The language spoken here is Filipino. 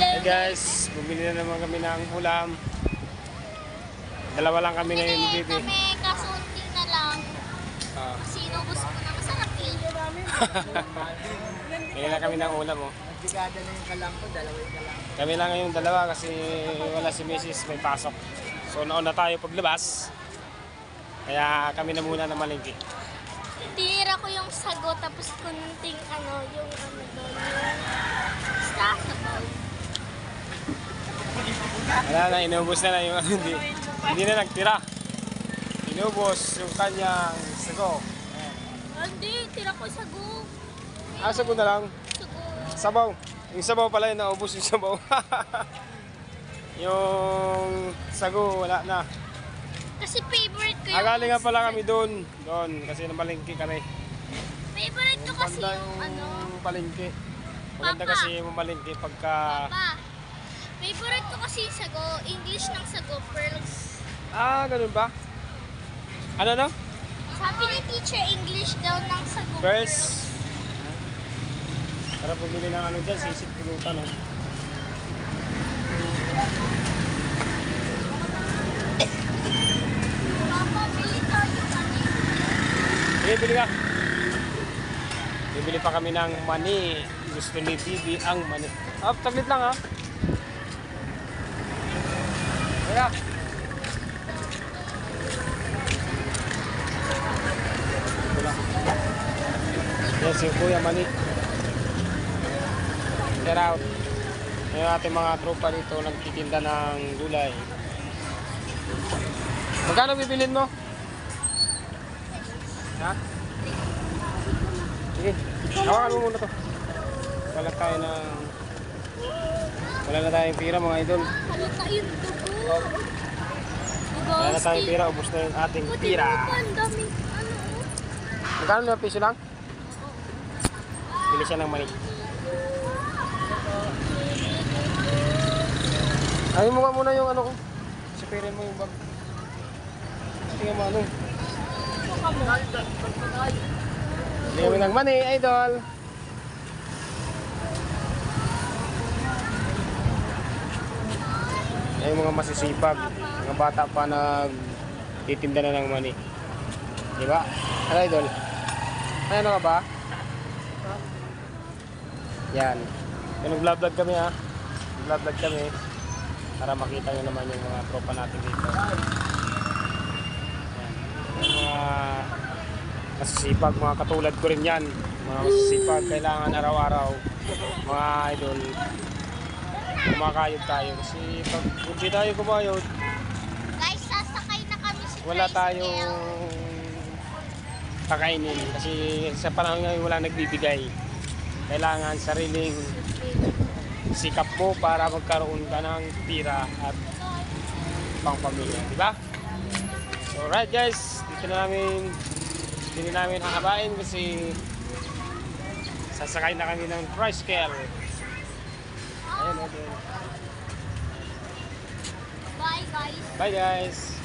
Hey guys, bumili na naman kami ng ulam. Dalawa lang kami ngayon ni Bibi. Kami kasunti na lang. Kasi inubos ko na masarap eh. Bili na kami ng ulam oh. Nagdigada na yung kalang ko, dalawa yung kalang. Kami lang ngayon dalawa kasi wala si Mrs. may pasok. So nauna tayo paglabas. Kaya kami na muna na malingki. Tira ko yung sago tapos kunting yung doon, yung stackable. Wala na, inubos na yung hindi na nagtira. Inubos yung kanyang sago. Hindi, tira ko sago. Sago na lang. Sago. Sabaw. Yung sabaw pala yun, naubos yung sabaw. Yung sago, wala na. Kasi favorite ko yung... Galing nga pala kami doon. Kasi namalingki kami. Favorite ko kasi yung palengke. Maganda Papa. kasi mamalingki pagka... Papa, favorite ko kasi yung sago. English ng sago, pearls. Ganun ba? Ano no? Sabi ni teacher, English daw ng sago, Pearls. Para bumili ng ano dyan, sisip pulutan no? Papa, bili tayo kami. Bili ka. Bibili pa kami ng mani. Gusto ni Bibi ang mani. Taglit lang ha. Kaya. Yes, yung kuya mani. Get out. Yung ating mga tropa dito nagtitinda ng gulay. Magkano bibilin mo? Ha? Sige, hawakan mo muna to. Wala na tayong pira mga idol. Halata yung dugo. Wala na tayong pira, ubos na yung ating pira. Ang daming Magkano 5 piso lang? Bili siya ng mani. Ayun mo nga muna yung ano ko. Sipirin mo yung bag. Tingnan mo ano. Bili kami ng mani, idol. Ay mga masisipag, mga bata pa nagtitinda na ng mani. Di ba? Ano idol? Ano ka ba? Yan. Nag-vlog kami ha. Nag-vlog kami para makita nyo naman yung mga tropa natin dito. Yan. Yung mga masisipag, mga katulad ko rin yan. Mga masisipag, kailangan araw-araw. Mga idol, kumakayod tayo. Kasi pag hindi tayo kumayod, Guys, sasakay na kami sa wala tricycle. tayong kakainin. Kasi sa panahon ngayon wala nagbibigay. Kailangan sariling sikap mo para magkaroon ka ng pira at pangpamilya. Diba? So right guys, hindi namin hahabain kasi sasakay na kami ng tricycle. Ayun, ayun. Bye guys. Bye guys.